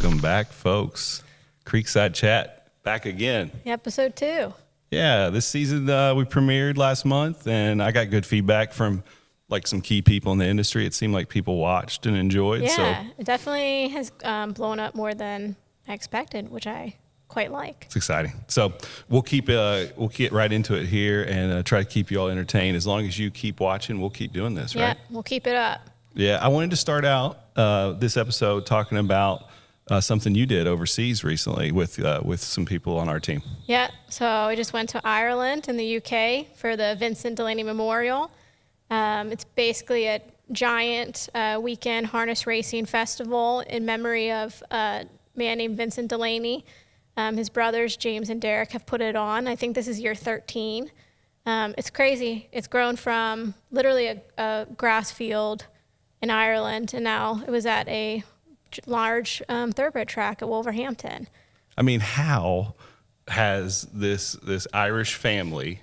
Welcome back, folks. Creekside Chat, back again. Episode 2. Yeah, this season we premiered last month, and I got good feedback from like some key people in the industry. It seemed like people watched and enjoyed. Yeah, it definitely has blown up more than I expected, which I quite like. It's exciting. So we'll get right into it here and try to keep you all entertained. As long as you keep watching, we'll keep doing this, right? Yeah, we'll keep it up. Yeah, I wanted to start out this episode talking about something you did overseas recently with some people on our team. Yeah, so I just went to Ireland in the UK for the Vincent Delaney Memorial. It's basically a giant weekend harness racing festival in memory of a man named Vincent Delaney. His brothers, James and Derek, have put it on. I think this is year 13. It's crazy. It's grown from literally a grass field in Ireland, and now it was at a large thoroughbred track at Wolverhampton. I mean, how has this Irish family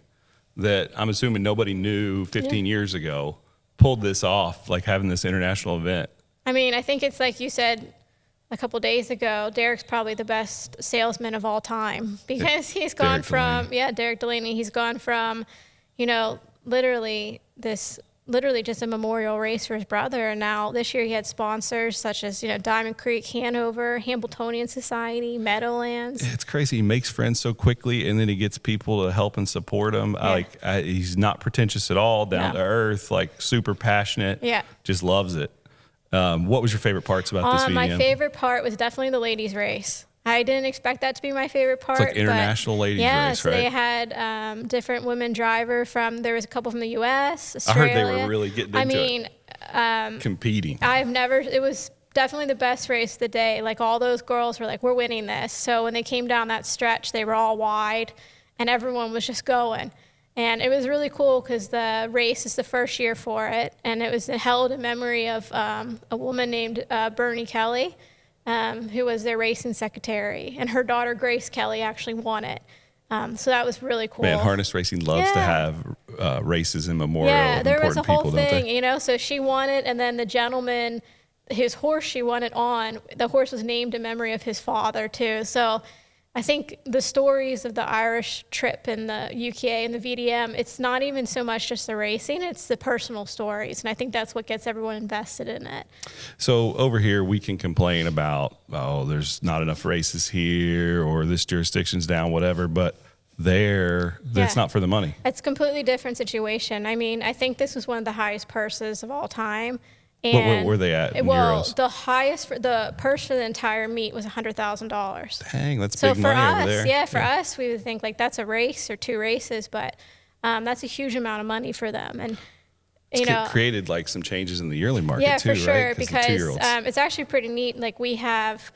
that I'm assuming nobody knew 15 years ago pulled this off, like having this international event? I mean, I think it's like you said a couple days ago, Derek's probably the best salesman of all time because he's gone from, Derek Delaney, he's gone from, literally just a memorial race for his brother. And now this year he had sponsors such as, Diamond Creek, Hanover, Hambletonian Society, Meadowlands. It's crazy. He makes friends so quickly, and then he gets people to help and support him. Yeah. He's not pretentious at all, down to earth, like super passionate. Yeah. Just loves it. What was your favorite parts about this VDM? My favorite part was definitely the ladies' race. I didn't expect that to be my favorite part. It's like international ladies race, right? They had different women driver there was a couple from the U.S., Australia. I heard they were really getting into it. Competing. It was definitely the best race of the day. Like all those girls were like, we're winning this. So when they came down that stretch, they were all wide and everyone was just going. And it was really cool because the race is the first year for it. And it was held in memory of a woman named Bernie Kelly, who was their racing secretary, and her daughter Grace Kelly actually won it. So that was really cool. Man, harness racing loves to have races in memorial. Yeah, there was a whole thing, So she won it, and then the gentleman, his horse she won it on, the horse was named in memory of his father too. So I think the stories of the Irish trip and the UK and the VDM, it's not even so much just the racing, it's the personal stories. And I think that's what gets everyone invested in it. So over here, we can complain about, there's not enough races here or this jurisdiction's down, whatever. But that's not for the money. It's a completely different situation. I mean, I think this was one of the highest purses of all time. And what were they at in euros? The highest the purse for the entire meet was $100,000. Dang, that's big money over there. Yeah, for us, we would think like that's a race or two races, but that's a huge amount of money for them. And it's created like some changes in the yearling market too, right? Yeah, for sure, right? because it's actually pretty neat. Like we have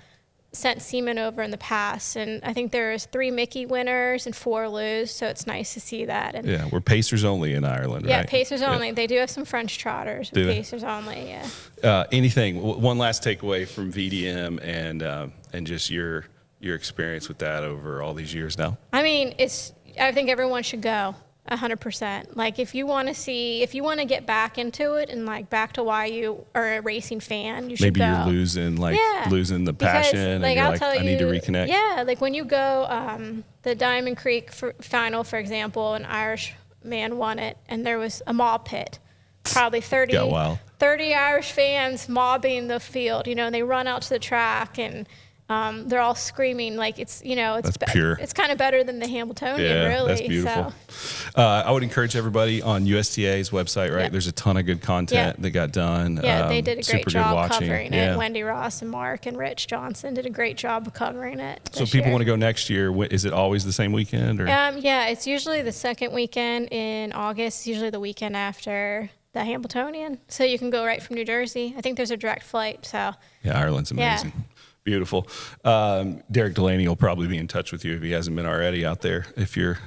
sent seamen over in the past, and I think there's 3 Mickey winners and 4 Lou's, so it's nice to see that. And we're Pacers only in Ireland, right? Yeah, Pacers only. They do have some French trotters, but Pacers only, one last takeaway from VDM and just your experience with that over all these years now? I mean, I think everyone should go. 100%. Like if you want to get back into it and like back to why you are a racing fan, you should go. Maybe you're losing the passion, like, and I need to reconnect. Yeah, like when you go the Diamond Creek final, for example, an Irish man won it, and there was a mob pit, probably 30 Irish fans mobbing the field, and they run out to the track and they're all screaming like it's pure. It's kind of better than the Hambletonian, really. That's beautiful. So. I would encourage everybody on USTA's website, right? Yep. There's a ton of good content that got done. Yeah, they did a great job covering it. Wendy Ross and Mark and Rich Johnson did a great job of covering it. So if people want to go next year, is it always the same weekend? Or? It's usually the second weekend in August, usually the weekend after the Hambletonian. So you can go right from New Jersey. I think there's a direct flight. So yeah, Ireland's amazing. Yeah. Beautiful. Derek Delaney will probably be in touch with you if he hasn't been already out there. If you're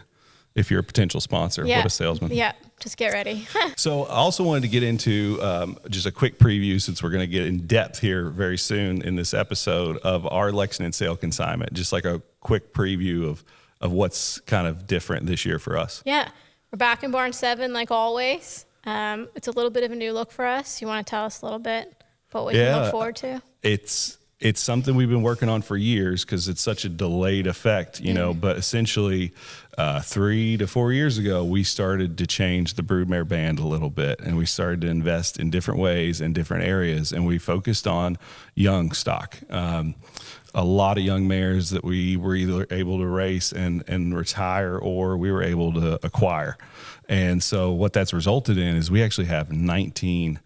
a potential sponsor, what a salesman. Yeah, just get ready. So I also wanted to get into just a quick preview, since we're going to get in depth here very soon in this episode, of our Lexington sale consignment. Just like a quick preview of what's kind of different this year for us. Yeah, we're back in Barn 7 like always. It's a little bit of a new look for us. You want to tell us a little bit about what you look forward to? it's something we've been working on for years because it's such a delayed effect, you know, but essentially 3 to 4 years ago, we started to change the broodmare band a little bit, and we started to invest in different ways in different areas, and we focused on young stock. A lot of young mares that we were either able to race and retire, or we were able to acquire. And so what that's resulted in is we actually have 19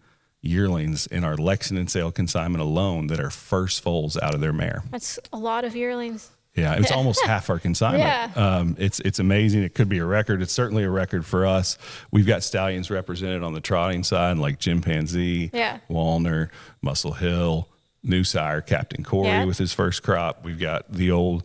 yearlings in our Lexington sale consignment alone that are first foals out of their mare. That's a lot of yearlings. Yeah, it's almost half our consignment. Yeah. It's amazing. It could be a record. It's certainly a record for us. We've got stallions represented on the trotting side like Chimpanzee, Walner, Muscle Hill, new sire Captain Corey with his first crop. We've got the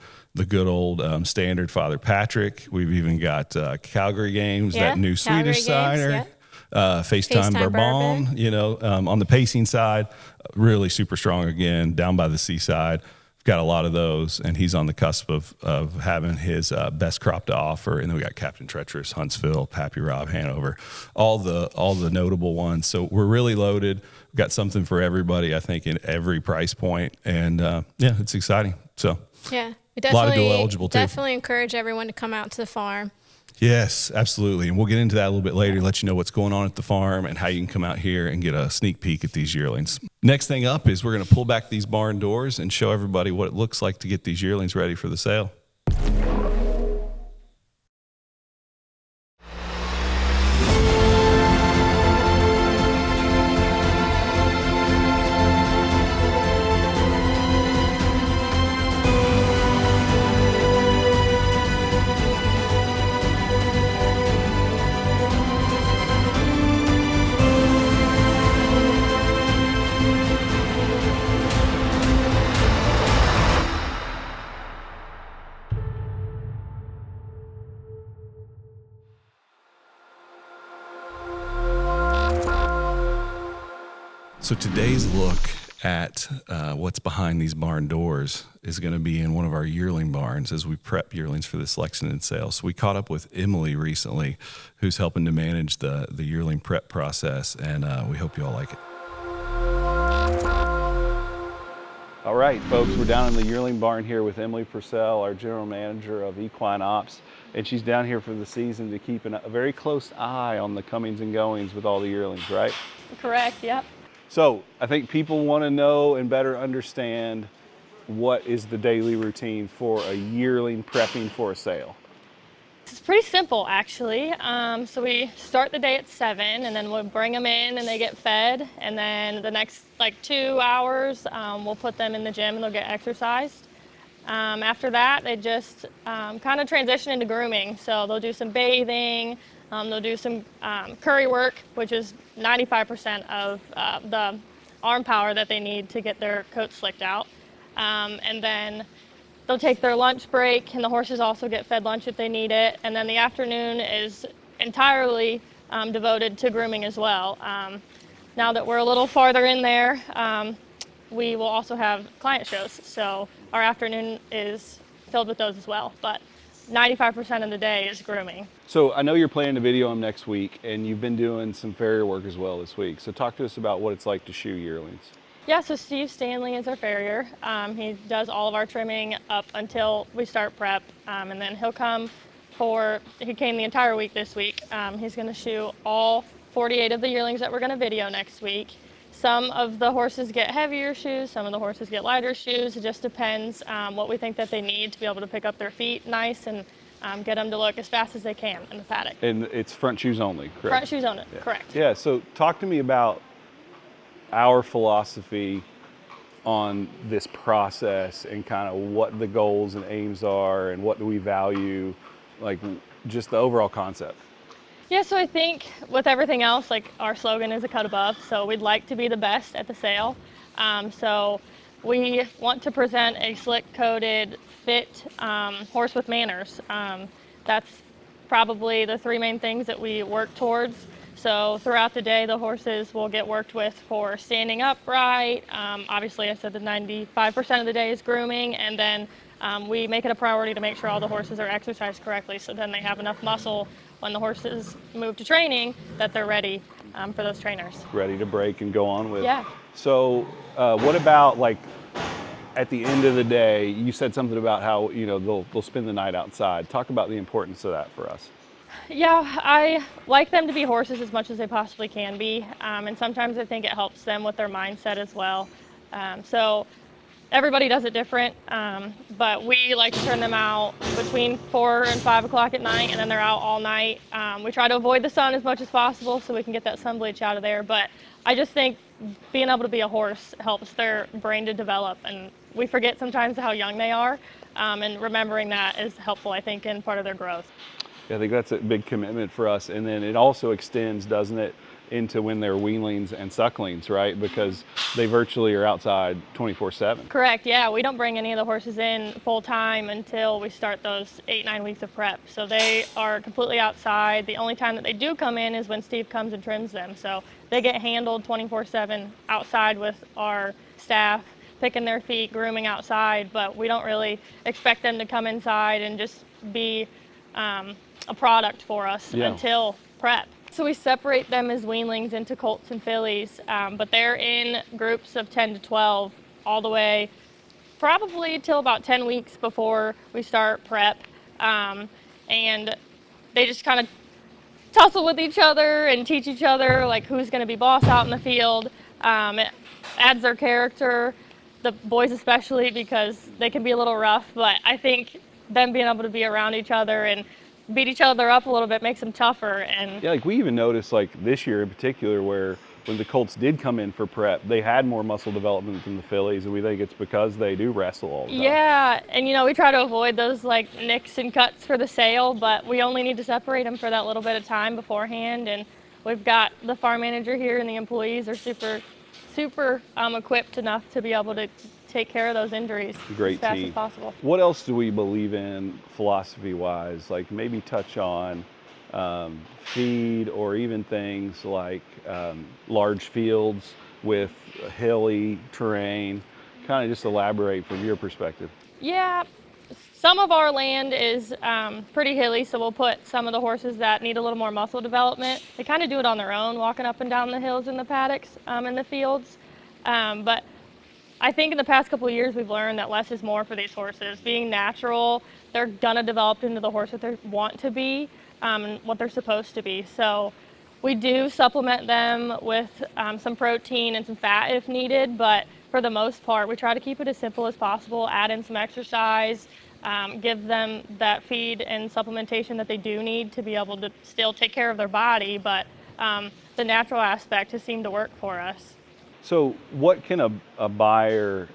good old standard Father Patrick. We've even got Calgary Games, that new Calgary Swedish sire. Games, FaceTime Bourbon, you know, on the pacing side, really super strong again, down by the seaside. We've got a lot of those, and he's on the cusp of having his best crop to offer. And then we got Captain Treacherous, Huntsville, Pappy Rob, Hanover, all the notable ones. So we're really loaded. We've got something for everybody, I think, in every price point. And yeah, it's exciting. So yeah, we a lot of dual eligible too. Definitely encourage everyone to come out to the farm. Yes, absolutely. And we'll get into that a little bit later, let you know what's going on at the farm and how you can come out here and get a sneak peek at these yearlings. Next thing up is we're going to pull back these barn doors and show everybody what it looks like to get these yearlings ready for the sale. So today's look at what's behind these barn doors is going to be in one of our yearling barns as we prep yearlings for this Lexington sale. So we caught up with Emily recently, who's helping to manage the yearling prep process, and we hope you all like it. All right, folks, we're down in the yearling barn here with Emily Purcell, our general manager of equine ops, and she's down here for the season to keep a very close eye on the comings and goings with all the yearlings, right? Correct, yep. So I think people want to know and better understand what is the daily routine for a yearling prepping for a sale. It's pretty simple, actually. So we start the day at 7, and then we'll bring them in and they get fed. And then the next 2 hours, we'll put them in the gym and they'll get exercised. After that, they just kind of transition into grooming. So they'll do some bathing, they'll do some curry work, which is 95% of the arm power that they need to get their coat slicked out. And then they'll take their lunch break, and the horses also get fed lunch if they need it. And then the afternoon is entirely devoted to grooming as well. Now that we're a little farther in there, we will also have client shows. So our afternoon is filled with those as well. But 95% of the day is grooming. So I know you're planning to video them next week, and you've been doing some farrier work as well this week. So talk to us about what it's like to shoe yearlings. Yeah, so Steve Stanley is our farrier. He does all of our trimming up until we start prep, and then he'll come he came the entire week this week. He's going to shoe all 48 of the yearlings that we're going to video next week. Some of the horses get heavier shoes, some of the horses get lighter shoes. It just depends what we think that they need to be able to pick up their feet nice and get them to look as fast as they can in the paddock. And it's front shoes only, correct? Front shoes only, correct. Yeah, so talk to me about our philosophy on this process and kind of what the goals and aims are and what do we value, just the overall concept. Yeah, so I think with everything else, our slogan is a cut above, so we'd like to be the best at the sale. So we want to present a slick-coated, fit horse with manners. That's probably the 3 main things that we work towards. So throughout the day, the horses will get worked with for standing upright. Obviously, I said the 95% of the day is grooming, and then we make it a priority to make sure all the horses are exercised correctly, so then they have enough muscle when the horses move to training that they're ready for those trainers. Ready to break and go on with. Yeah. So what about at the end of the day, you said something about how, you know, they'll spend the night outside. Talk about the importance of that for us. Yeah, I like them to be horses as much as they possibly can be, and sometimes I think it helps them with their mindset as well. So everybody does it different, but we like to turn them out between 4 and 5 o'clock at night, and then they're out all night. We try to avoid the sun as much as possible so we can get that sun bleach out of there, but I just think being able to be a horse helps their brain to develop, and we forget sometimes how young they are, and remembering that is helpful, I think, in part of their growth. Yeah, I think that's a big commitment for us. And then it also extends, doesn't it, into when they're weanlings and sucklings, right? Because they virtually are outside 24/7. Correct, yeah. We don't bring any of the horses in full time until we start those 8-9 weeks of prep. So they are completely outside. The only time that they do come in is when Steve comes and trims them. So they get handled 24/7 outside with our staff, picking their feet, grooming outside, but we don't really expect them to come inside and just be a product for us until prep. So we separate them as weanlings into colts and fillies, but they're in groups of 10 to 12 all the way probably till about 10 weeks before we start prep. And they just kind of tussle with each other and teach each other like who's going to be boss out in the field. It adds their character, the boys especially, because they can be a little rough, but I think them being able to be around each other and beat each other up a little bit makes them tougher. And Yeah, like we even noticed like this year in particular where when the colts did come in for prep, they had more muscle development than the fillies, and we think it's because they do wrestle all the time. yeah, and you know, we try to avoid those like nicks and cuts for the sale, but we only need to separate them for that little bit of time beforehand. And we've got the farm manager here and the employees are super equipped enough to be able to take care of those injuries Great as fast team. as possible. What else do we believe in philosophy-wise? Like maybe touch on feed or even things like large fields with hilly terrain. Kind of just elaborate from your perspective. Yeah, some of our land is pretty hilly, so we'll put some of the horses that need a little more muscle development. They kind of do it on their own, walking up and down the hills in the paddocks, in the fields. But I think in the past couple of years, we've learned that less is more for these horses. Being natural, they're gonna develop into the horse that they want to be, and what they're supposed to be. So we do supplement them with some protein and some fat if needed, but for the most part, we try to keep it as simple as possible, add in some exercise, give them that feed and supplementation that they do need to be able to still take care of their body, but the natural aspect has seemed to work for us. So what can a buyer,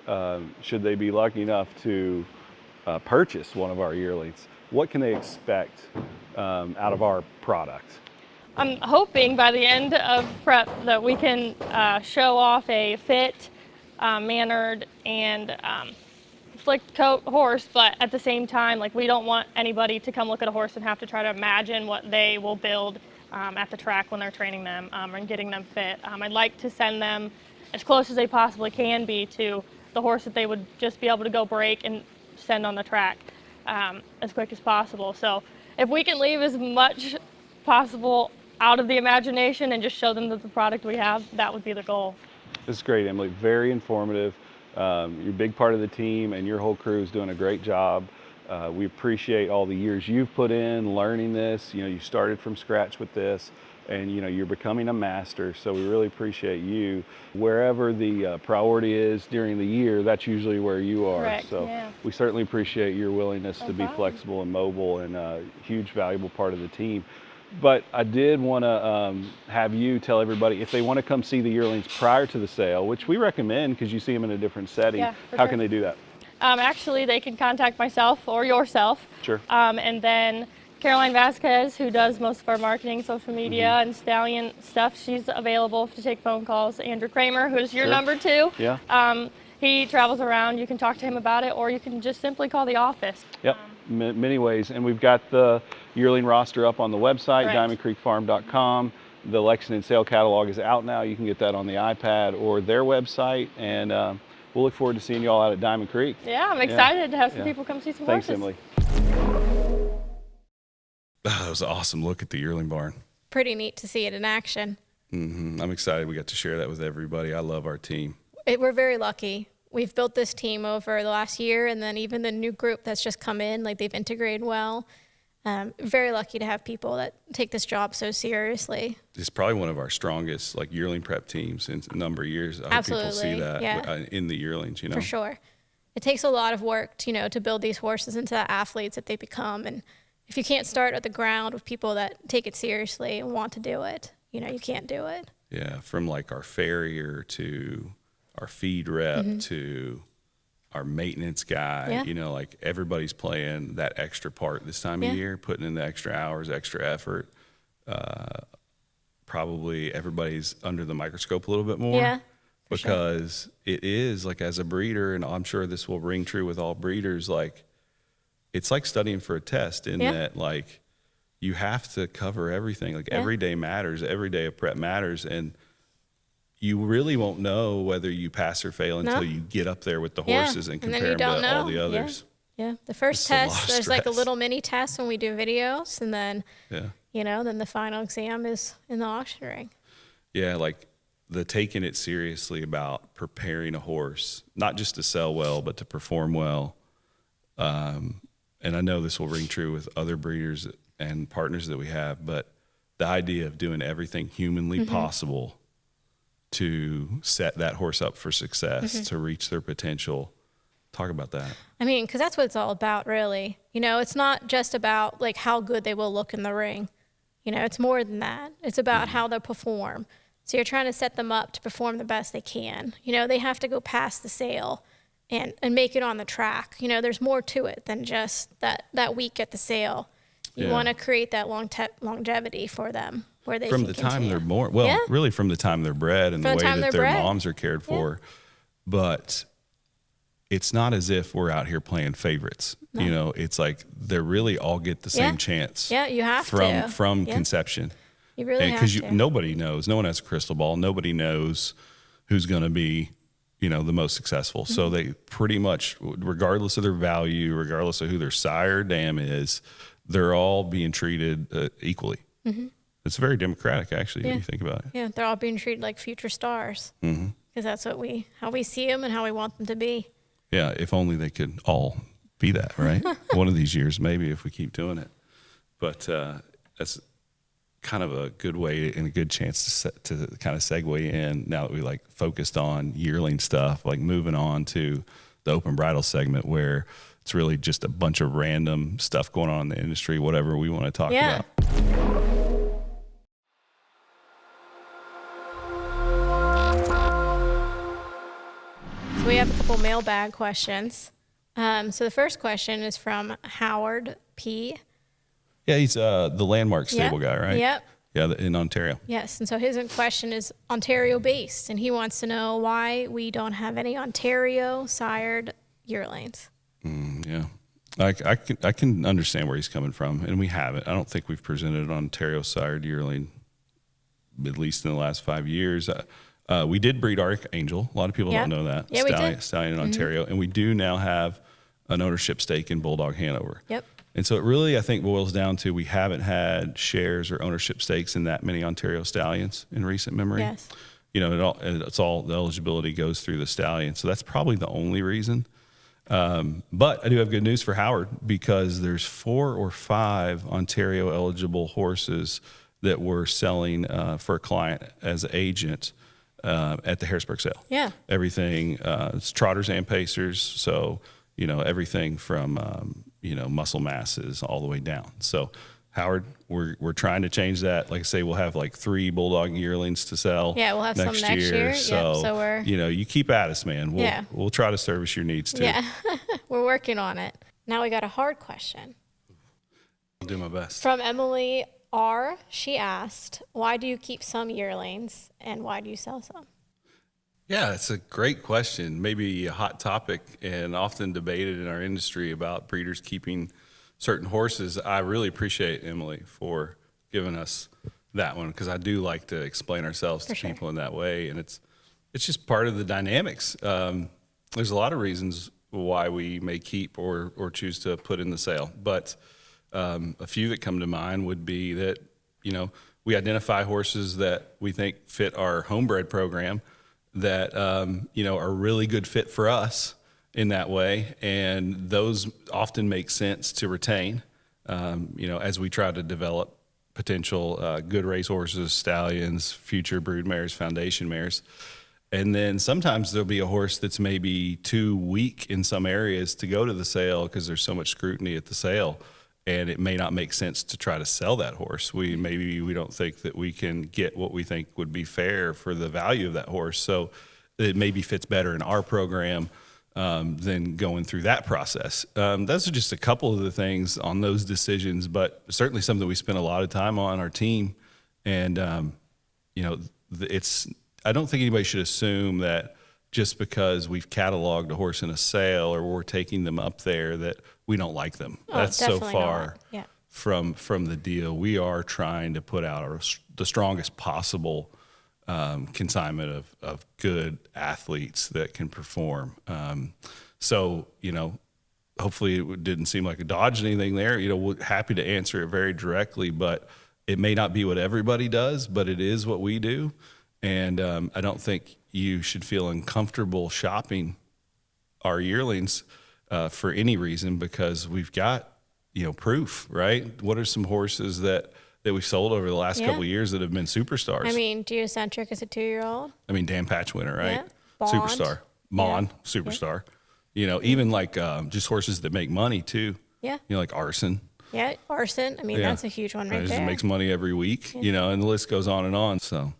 should they be lucky enough to purchase one of our yearlings, what can they expect out of our product? I'm hoping by the end of prep that we can show off a fit, mannered, and slicked coat horse, but at the same time, like, we don't want anybody to come look at a horse and have to try to imagine what they will build at the track when they're training them and getting them fit. I'd like to send them as close as they possibly can be to the horse that they would just be able to go break and send on the track as quick as possible. So if we can leave as much possible out of the imagination and just show them the product we have, that would be the goal. This is great, Emily. Very informative. You're a big part of the team, and your whole crew is doing a great job. We appreciate all the years you've put in learning this. You know, you started from scratch with this, and you know, you're becoming a master. So we really appreciate you. Wherever the priority is during the year, that's usually where you are. Correct, So yeah. we certainly appreciate your willingness to be problem. flexible and mobile, and a huge valuable part of the team. But I did want to have you tell everybody if they want to come see the yearlings prior to the sale, which we recommend because you see them in a different setting. Yeah, for How sure. can they do that? Actually, they can contact myself or yourself. Sure. And then Caroline Vasquez, who does most of our marketing, social media, and stallion stuff, she's available to take phone calls. Andrew Kramer, who's your Sure. number 2. Yeah. He travels around. You can talk to him about it, or you can just simply call the office. Yep, many ways. And we've got the yearling roster up on the website, Correct. diamondcreekfarm.com. The Lexington Sale catalog is out now. You can get that on the iPad or their website. And we'll look forward to seeing you all out at Diamond Creek. Yeah, I'm excited to have some Yeah. people come see some Thanks, horses. Emily. That was an awesome look at the Yearling Barn. Pretty neat to see it in action. I'm excited we got to share that with everybody. I love our team. We're very lucky. we've built this team over the last year, and then even the new group that's just come in, like they've integrated well. Very lucky to have people that take this job so seriously. It's probably one of our strongest like yearling prep teams in a number of years. I hope people see that in the yearlings, For sure. It takes a lot of work, to build these horses into the athletes that they become. And if you can't start at the ground with people that take it seriously and want to do it, you can't do it. Yeah, from like our farrier to our feed rep to our maintenance guy, like everybody's playing that extra part this time of year, putting in the extra hours, extra effort. Probably everybody's under the microscope a little bit more. Yeah. Because it is like, as a breeder, and I'm sure this will ring true with all breeders, like it's like studying for a test in that like you have to cover everything. Like every day matters, every day of prep matters, and you really won't know whether you pass or fail until you get up there with the horses and compare them to all the others. Yeah. The first test, there's like a little mini test when we do videos, and then then the final exam is in the auction ring. Yeah, like the taking it seriously about preparing a horse, not just to sell well, but to perform well. And I know this will ring true with other breeders and partners that we have, but the idea of doing everything humanly possible to set that horse up for success, to reach their potential. Talk about that. I mean, because that's what it's all about, really. It's not just about like how good they will look in the ring. It's more than that. It's about how they'll perform. So you're trying to set them up to perform the best they can. They have to go past the sale and make it on the track. There's more to it than just that week at the sale. You want to create that longevity for them where they from the time they're born. Well, really from the time they're bred and the way that their moms are cared for. But it's not as if we're out here playing favorites. No. It's like they really all get the same chance. Yeah, you have from conception. You really have to. Because nobody knows. No one has a crystal ball. Nobody knows who's going to be, the most successful. So they pretty much, regardless of their value, regardless of who their sire or dam is, they're all being treated equally. It's very democratic, actually, when you think about it. Yeah, they're all being treated like future stars. Because that's how we see them and how we want them to be. Yeah, if only they could all be that, right? One of these years, maybe, if we keep doing it. But that's kind of a good way and a good chance to kind of segue in now that we like focused on yearling stuff, like moving on to the open bridle segment where it's really just a bunch of random stuff going on in the industry, whatever we want to talk about. So we have a couple mailbag questions. So the first question is from Howard P. Yeah, he's the Landmark stable guy, right? Yep. Yeah, in Ontario. Yes, and so his question is Ontario-based, and he wants to know why we don't have any Ontario-sired yearlings. Yeah, I can understand where he's coming from, and we haven't. I don't think we've presented an Ontario-sired yearling, at least in the last 5 years. We did breed Archangel. A lot of people don't know that. Yeah, we did. Stallion in Ontario, and we do now have an ownership stake in Bulldog Hanover. Yep. And so it really, I think, boils down to we haven't had shares or ownership stakes in that many Ontario stallions in recent memory. Yes. It's all the eligibility goes through the stallion. So that's probably the only reason. But I do have good news for Howard because there's 4 or 5 Ontario eligible horses that we're selling for a client as an agent at the Harrisburg sale. Yeah. Everything, it's trotters and pacers. So, everything from, muscle masses all the way down. So Howard, we're trying to change that. Like I say, we'll have like 3 Bulldog yearlings to sell. Yeah, we'll have some next year. So, so we're, you keep at us, man. We'll try to service your needs too. Yeah, we're working on it. Now we got a hard question. I'll do my best. From Emily R. She asked, why do you keep some yearlings and why do you sell some? Yeah, it's a great question. Maybe a hot topic and often debated in our industry about breeders keeping certain horses. I really appreciate Emily for giving us that one because I do like to explain ourselves to people in that way, and it's just part of the dynamics. There's a lot of reasons why we may keep or choose to put in the sale, but a few that come to mind would be that we identify horses that we think fit our homebred program. that are really good fit for us in that way, and those often make sense to retain. As we try to develop potential good racehorses, stallions, future brood mares, foundation mares. And then sometimes there'll be a horse that's maybe too weak in some areas to go to the sale because there's so much scrutiny at the sale, and it may not make sense to try to sell that horse. We don't think that we can get what we think would be fair for the value of that horse. So it maybe fits better in our program than going through that process. Those are just a couple of the things on those decisions, but certainly something we spend a lot of time on our team. And, I don't think anybody should assume that just because we've cataloged a horse in a sale or we're taking them up there that we don't like them. That's so far from the deal. We are trying to put out the strongest possible consignment of good athletes that can perform. Hopefully it didn't seem like a dodge anything there. We're happy to answer it very directly, but it may not be what everybody does, but it is what we do. And I don't think you should feel uncomfortable shopping our yearlings for any reason, because we've got, proof, right? What are some horses that we've sold over the last couple of years that have been superstars? I mean, Geocentric is a 2-year-old. I mean, Dan Patch winner, right? Yeah. Bond. Superstar. Mon, superstar. Yeah. Even like just horses that make money too. Yeah. Like Arson. Yeah, Arson. I mean, that's a huge one right Just there. makes money every week, and the list goes on and on. So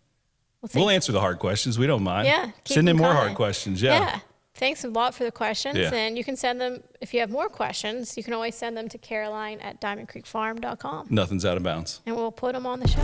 we'll answer the hard questions. We don't mind. Yeah. Send in more hard questions. Yeah. Thanks a lot for the questions. Yeah. And you can send them, if you have more questions, you can always send them to Caroline@DiamondCreekFarm.com. Nothing's out of bounds. And we'll put them on the show.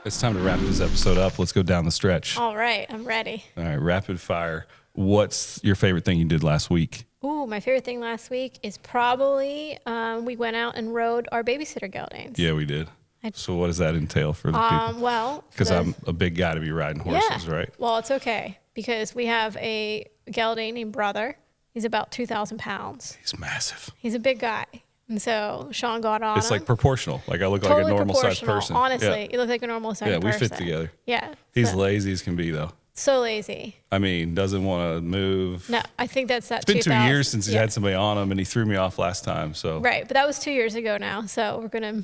It's time to wrap this episode up. Let's go down the stretch. All right, I'm ready. All right, rapid fire. What's your favorite thing you did last week? Ooh, my favorite thing last week is probably we went out and rode our babysitter geldings. Yeah, we did. So what does that entail for the people? Well, because I'm a big guy to be riding horses, right? Well, it's okay because we have a gelding named Brother. He's about 2,000 pounds. He's massive. He's a big guy. And so Sean got on It's him. like proportional. Like I look Totally like a normal sized proportional. person. Honestly, Yeah. you look like a normal sized person. Yeah, we fit together. Yeah. He's lazy as can be, though. So lazy. I mean, doesn't want to move. No, I think that's that. It's been 2 2000 years since he had somebody on him, and he threw me off last time. So Right, but that was 2 years ago now. So we're gonna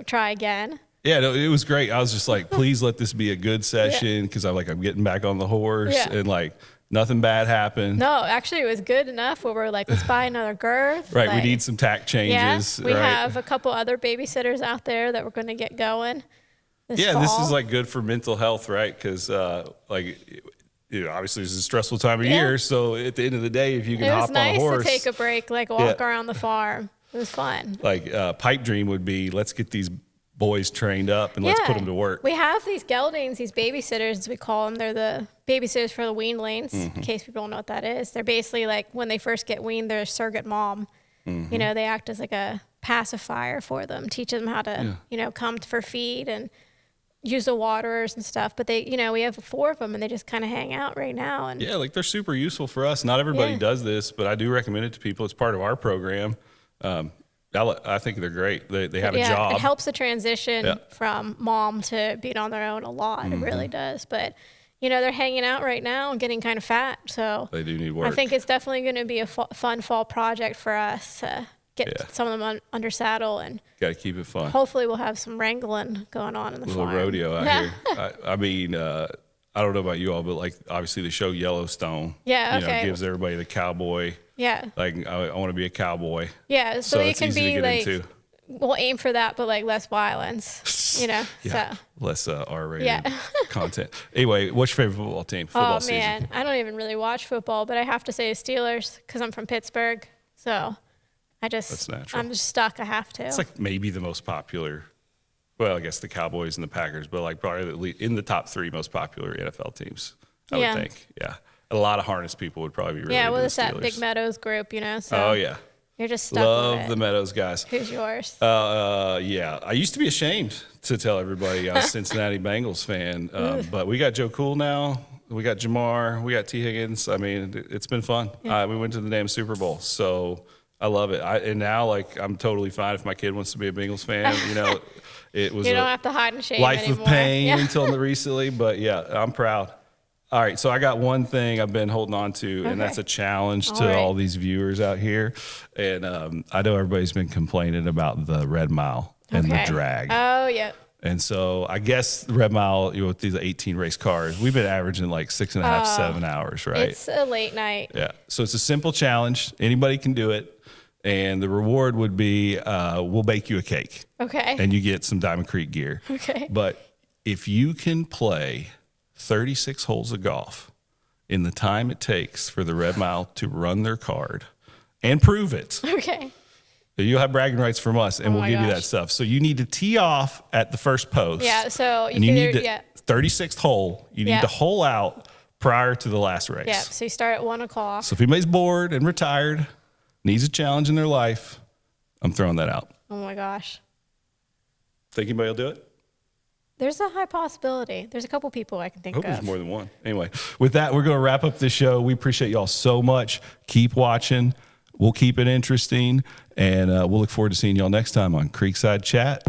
try again. Yeah, no, it was great. I was just like, please let this be a good session because I'm getting back on the horse and nothing bad happened. No, actually, it was good enough where we're like, let's buy another girth. Right, we need some tack changes. Yeah, we right? have a couple other babysitters out there that we're going to get going. This This fall. is good for mental health, right? Because obviously it's a stressful time of year. So at the end of the day, if you can hop on a horse, it was nice to take a break, walk around the farm. It was fun. Pipe dream would be, let's get these boys trained up and let's put them to work. We have these geldings, these babysitters, as we call them. They're the babysitters for the weanlings, in case people don't know what that is. They're basically when they first get weaned, they're a surrogate mom. They act as a pacifier for them, teach them how to, come for feed and use the waterers and stuff. But they, we have 4 of them and they just kind of hang out right now. And they're super useful for us. Not everybody does this, but I do recommend it to people. It's part of our program. I think they're great. They have a job. It helps the transition from mom to being on their own a lot. It really does. But, they're hanging out right now and getting kind of fat. So they do need work. I think it's definitely going to be a fun fall project for us to get some of them under saddle. And got to keep it fun. Hopefully we'll have some wrangling going on in the farm. A little rodeo out here. I mean, I don't know about you all, but obviously the show Yellowstone. Yeah, okay. Gives everybody the cowboy. Yeah. I want to be a cowboy. Yeah, so it can be into. We'll aim for that, but less violence, So less R-rated content. Anyway, what's your favorite football team? Football season. Man, I don't even really watch football, but I have to say Steelers because I'm from Pittsburgh. So That's natural. I'm just stuck. I have to. It's maybe the most popular. Well, I guess the Cowboys and the Packers, but probably in the top 3 most popular NFL teams. I would think. Yeah. A lot of harness people would probably be really into the it's that Steelers. Big Meadows group, So you're just stuck Love with it. the Meadows guys. Who's yours? I used to be ashamed to tell everybody I was a Cincinnati Bengals fan, but we got Joe Cool now. We got Jamar. We got T. Higgins. I mean, it's been fun. Yeah. We went to the damn Super Bowl, so I love it. And now, like, I'm totally fine if my kid wants to be a Bengals fan. You know, it was You don't a have to hide and shame life anymore. of pain Yeah. until recently, but yeah, I'm proud. All right, so I got one thing I've been holding on to, and that's a challenge to All right. all these viewers out here. And I know everybody's been complaining about the Red Mile and the drag. Oh, yeah. And so I guess the Red Mile, you know, with these 18 race cars, we've been averaging like 6.5, 7 hours, right? It's a late night. Yeah. So it's a simple challenge. Anybody can do it. And the reward would be we'll bake you a cake. Okay. And you get some Diamond Creek gear. Okay. But if you can play 36 holes of golf in the time it takes for the Red Mile to run their card and prove it, Okay. you'll have bragging rights from us, and we'll my give you that gosh. stuff. So you need to tee off at the first post. Yeah, so and you can need either- to, yeah. 36th hole, you need Yeah. to hole out prior to the last race. Yeah. So you start at 1 o'clock. So if anybody's bored and retired, needs a challenge in their life, I'm throwing that out. Oh my gosh. Think anybody will do it? There's a high possibility. There's a couple people I can think I hope of. there's more than one. Anyway, with that, we're going to wrap up the show. We appreciate y'all so much. Keep watching. We'll keep it interesting, and we'll look forward to seeing y'all next time on Creekside Chat.